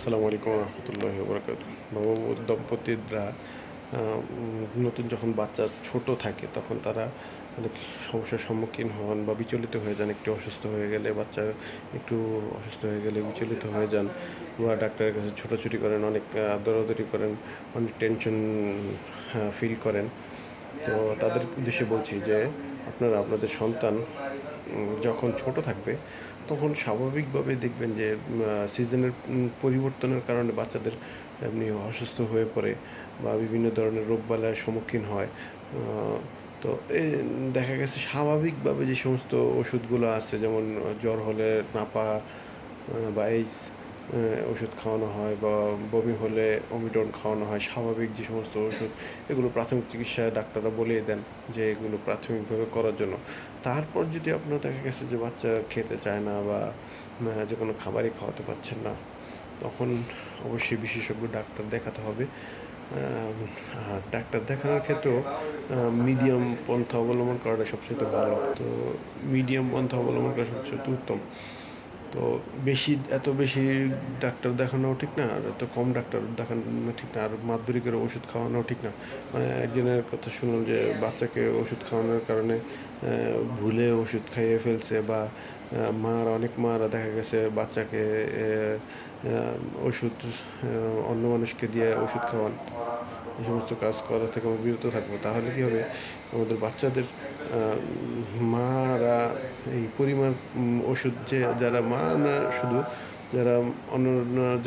আসসালামু আলাইকুম রহমতুল্লাহি বরকাতুহ। নববধূ দম্পতিরা নতুন যখন বাচ্চা ছোট থাকে তখন তারা অনেক সমস্যার সম্মুখীন হন বা বিচলিত হয়ে যান। একটু অসুস্থ হয়ে গেলে, বাচ্চা একটু অসুস্থ হয়ে গেলে বিচলিত হয়ে যান বা ডাক্তারের কাছে ছোটাছুটি করেন, অনেক দৌড়াদৌড়ি করেন, অনেক টেনশন ফিল করেন। তো তাদের উদ্দেশ্যে বলছি যে আপনারা আপনাদের সন্তান যখন ছোট থাকবে তখন স্বাভাবিকভাবে দেখবেন যে সিজনের পরিবর্তনের কারণে বাচ্চাদের এমনি অসুস্থ হয়ে পড়ে বা বিভিন্ন ধরনের রোগবালাইয়ের সম্মুখীন হয়। তো এই দেখা গেছে স্বাভাবিকভাবে যে সমস্ত ওষুধগুলো আছে, যেমন জ্বর হলে নাপা বা এইস ওষুধ খাওয়ানো হয় বা বমি হলে অমিডন খাওয়ানো হয়, স্বাভাবিক যে সমস্ত ওষুধ, এগুলো প্রাথমিক চিকিৎসায় ডাক্তাররা বলেই দেন যে এগুলো প্রাথমিকভাবে করার জন্য। তারপর যদি আপনার দেখা গেছে যে বাচ্চা খেতে চায় না বা যে কোনো খাবারই খাওয়াতে পারছেন না, তখন অবশ্যই বিশেষজ্ঞ ডাক্তার দেখাতে হবে। আর ডাক্তার দেখানোর ক্ষেত্রেও মিডিয়াম পন্থা অবলম্বন করাটা সবচেয়ে ভালো। তো মিডিয়াম পন্থা অবলম্বন করা সবচেয়ে উত্তম। তো এত বেশি ডাক্তার দেখানোও ঠিক না, আর এত কম ডাক্তার দেখানো ঠিক না, আর মাতবরি করে ওষুধ খাওয়ানোও ঠিক না। মানে একজনের কথা শুনলাম যে বাচ্চাকে ওষুধ খাওয়ানোর কারণে ভুলে ওষুধ খাইয়ে ফেলছে, বা অনেক মারা দেখা গেছে বাচ্চাকে ওষুধ অন্য মানুষকে দিয়ে ওষুধ খাওয়ান। এই সমস্ত কাজ করা থেকে আমরা বিরত থাকবো। তাহলে কী হবে, আমাদের বাচ্চাদের মারা এই পরিমাণ ওষুধ, যে যারা মা না শুধু, যারা অন্য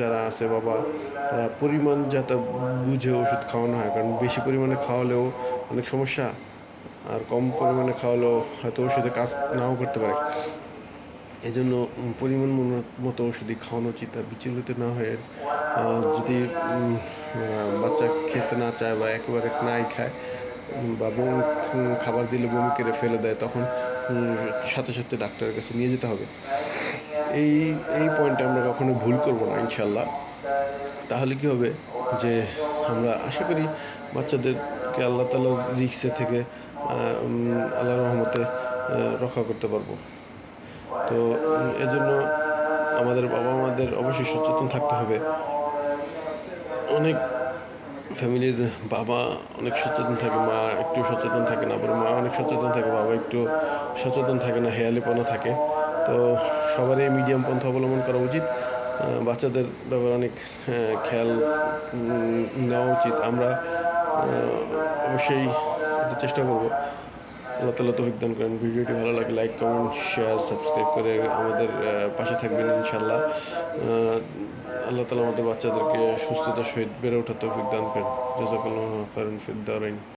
যারা আছে বাবা, তারা পরিমাণ যাতে বুঝে ওষুধ খাওয়ানো হয়। কারণ বেশি পরিমাণে খাওয়ালেও অনেক সমস্যা, আর কম পরিমাণে খাওয়ালেও হয়তো ওষুধে কাজ নাও করতে পারে। এই জন্য পরিমাণ মতো ওষুধই খাওয়ানো উচিত। আর বিচলিত না হয়ে যদি বাচ্চা খেতে না চায় বা একেবারে নাই খায় বা খাবার দিলে বমি করে ফেলে দেয়, তখন সাথে সাথে ডাক্তারের কাছে নিয়ে যেতে হবে। এই এই পয়েন্টে আমরা কখনো ভুল করব না ইনশাল্লাহ। তাহলে কি হবে যে আমরা আশা করি বাচ্চাদেরকে আল্লাহ তাআলার রিস্ক থেকে আল্লাহর রহমতে রক্ষা করতে পারবো। তো এজন্য আমাদের বাবা মাদের অবশ্যই সচেতন থাকতে হবে। অনেক ফ্যামিলির বাবা অনেক সচেতন থাকে, মা একটু সচেতন থাকে না, আবার মা অনেক সচেতন থাকে, বাবা একটু সচেতন থাকে না, হেয়ালিপনা থাকে। তো সবারই মিডিয়াম পন্থা অবলম্বন করা উচিত। বাচ্চাদের ব্যাপারে অনেক খেয়াল নেওয়া উচিত। আমরা অবশ্যই এটা চেষ্টা করব। আল্লাহ তাআলা তৌফিক দান করেন। ভিডিওটি ভালো লাগলে লাইক, কমেন্ট, শেয়ার, সাবস্ক্রাইব করে আমাদের পাশে থাকবেন ইনশাআল্লাহ। আল্লাহ তাআলা আমাদের বাচ্চাদেরকে সুস্থতার সহিত বেড়ে ওঠার তৌফিক দান করেন। জাযাকাল্লাহু খাইরান ফিদ দারাইন।